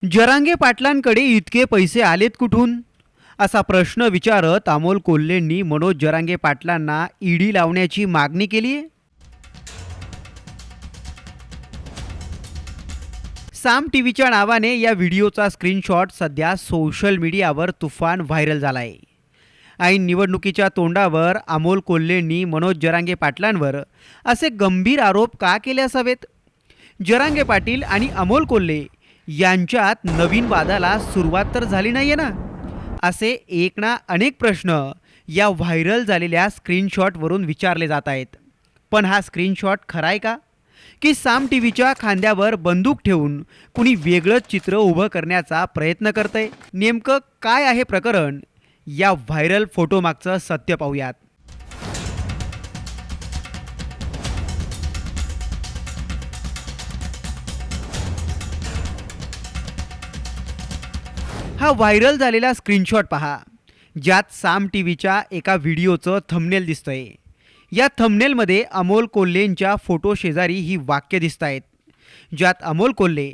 जरांगे पाटलांकडे इतके पैसे आलेत कुठून असा प्रश्न विचारत अमोल कोल्हेंनी मनोज जरांगे पाटलांना ईडी लावण्याची मागणी केली आहे. साम टीव्हीच्या नावाने या व्हिडिओचा स्क्रीनशॉट सध्या सोशल मीडियावर तुफान व्हायरल झाला आहे. ऐन निवडणुकीच्या तोंडावर अमोल कोल्हेंनी मनोज जरांगे पाटलांवर असे गंभीर आरोप का केले असावेत? जरांगे पाटील आणि अमोल कोल्हे यांच्यात नवीन वादाला सुरुवात तर झाली नाहीये ना, असे एक ना अनेक प्रश्न या व्हायरल झालेल्या स्क्रीनशॉटवरून विचारले जात आहेत. पण हा स्क्रीनशॉट खरा आहे का, की साम टीव्हीच्या खांद्यावर बंदूक ठेवून कुणी वेगळंच चित्र उभं करण्याचा प्रयत्न करतंय? नेमकं काय आहे प्रकरण? या व्हायरल फोटोमागचं सत्य पाहूयात. हा व्हायरल झालेला स्क्रीनशॉट पहा, ज्यात साम टीव्हीच्या एका व्हिडिओचं थंबनेल दिसतंय. या थंबनेलमध्ये अमोल कोल्हेंच्या फोटो शेजारी ही वाक्य दिसत आहेत, ज्यात अमोल कोल्हे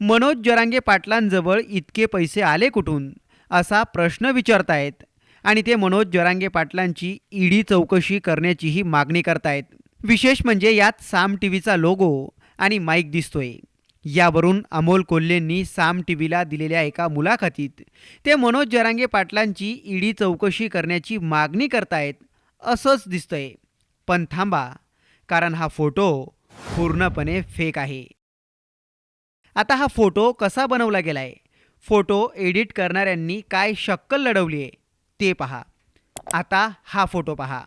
मनोज जरांगे पाटलांजवळ इतके पैसे आले कुठून असा प्रश्न विचारतायत आणि ते मनोज जरांगे पाटलांची ईडी चौकशी करण्याचीही मागणी करतायत. विशेष म्हणजे यात साम टीव्हीचा लोगो आणि माईक दिसतोय. यावरून अमोल कोल्हेंनी साम टीव्हीला दिलेल्या एका मुलाखतीत ते मनोज जरांगे पाटलांची ईडी चौकशी करण्याची मागणी करतायत असंच दिसतंय. पण थांबा, कारण हा फोटो पूर्णपणे फेक आहे. आता हा फोटो कसा बनवला गेलाय, फोटो एडिट करणाऱ्यांनी काय शक्कल लढवली आहे ते पहा. आता हा फोटो पहा.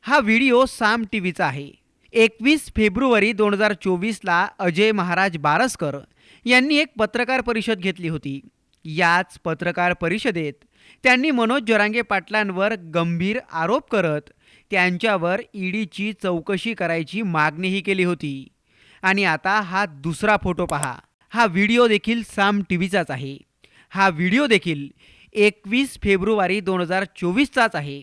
हा व्हिडिओ साम टीव्हीचा आहे. 21 फेब्रुवारी 2024ला अजय महाराज बारसकर यांनी एक पत्रकार परिषद घेतली होती. याच पत्रकार परिषदेत त्यांनी मनोज जरांगे पाटलांवर गंभीर आरोप करत त्यांच्यावर ईडीची चौकशी करायची मागणीही केली होती. आणि आता हा दुसरा फोटो पहा. हा व्हिडिओ देखील साम टीव्हीचाच आहे. हा व्हिडिओ देखील 21 फेब्रुवारी 2024चाच आहे.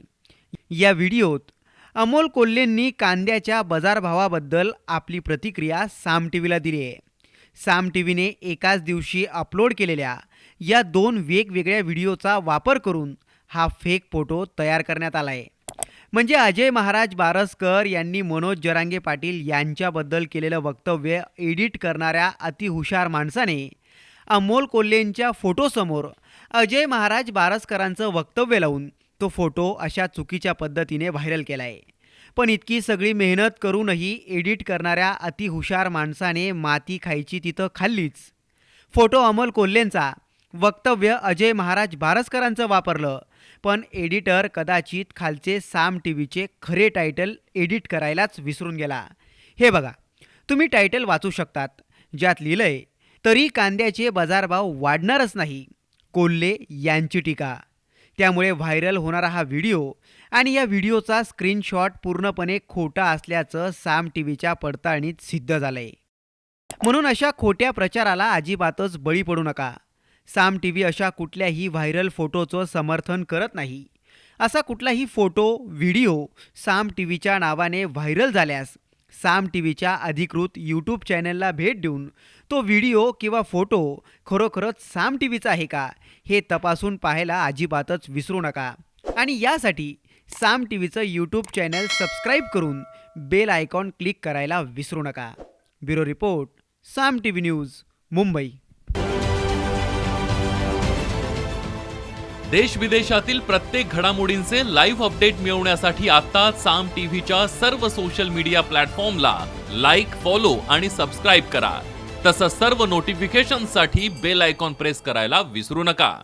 या व्हिडिओत अमोल कोल्हेंनी कांद्याच्या बाजारभावाबद्दल आपली प्रतिक्रिया साम टीव्हीला दिली आहे. साम टीव्हीने एकाच दिवशी अपलोड केलेल्या या दोन वेगवेगळ्या व्हिडिओचा वापर करून हा फेक फोटो तयार करण्यात आला आहे. म्हणजे अजय महाराज बारसकर यांनी मनोज जरांगे पाटील यांच्याबद्दल केलेलं वक्तव्य एडिट करणाऱ्या अतिहुशार माणसाने अमोल कोल्हेंच्या फोटोसमोर अजय महाराज बारसकरांचं वक्तव्य लावून तो फोटो अशा चुकीच्या पद्धतीने व्हायरल केला आहे. पण इतकी सगळी मेहनत करूनही एडिट करणाऱ्या अतिहुशार माणसाने माती खायची तिथं खाल्लीच. फोटो अमोल कोल्हेंचा, वक्तव्य अजय महाराज बारसकरांचं वापरलं, पण एडिटर कदाचित खालचे साम टीव्हीचे खरे टायटल एडिट करायलाच विसरून गेला. हे बघा, तुम्ही टायटल वाचू शकतात, ज्यात लिहिलंय, तरी कांद्याचे बाजारभाव वाढणारच नाही, कोल्हे यांची टीका. त्यामुळे व्हायरल होणारा हा व्हिडिओ आणि या व्हिडिओचा स्क्रीनशॉट पूर्णपणे खोटा असल्याचं साम टीव्हीच्या पडताळणीत सिद्ध झालंय. म्हणून अशा खोट्या प्रचाराला अजिबातच बळी पडू नका. साम टीव्ही अशा कुठल्याही व्हायरल फोटोचं समर्थन करत नाही. असा कुठलाही फोटो, व्हिडिओ साम टीव्हीच्या नावाने व्हायरल झाल्यास साम टीव्हीच्या अधिकृत यूट्यूब चॅनलला भेट देऊन तो व्हिडिओ किंवा फोटो खरोखरच साम टीव्हीचा आहे का हे तपासून पाहायला अजिबातच विसरू नका. आणि यासाठी साम टीव्हीचं यूट्यूब चॅनल सबस्क्राईब करून बेल आयकॉन क्लिक करायला विसरू नका. ब्युरो रिपोर्ट, साम टीव्ही न्यूज, मुंबई. देश विदेशातील प्रत्येक घडामोडींचे लाईव्ह अपडेट मिळवण्यासाठी आता साम टीव्हीच्या सर्व सोशल मीडिया प्लॅटफॉर्मला लाईक, फॉलो आणि सबस्क्राईब करा. तसंच सर्व नोटिफिकेशनसाठी बेल आयकॉन प्रेस करायला विसरू नका.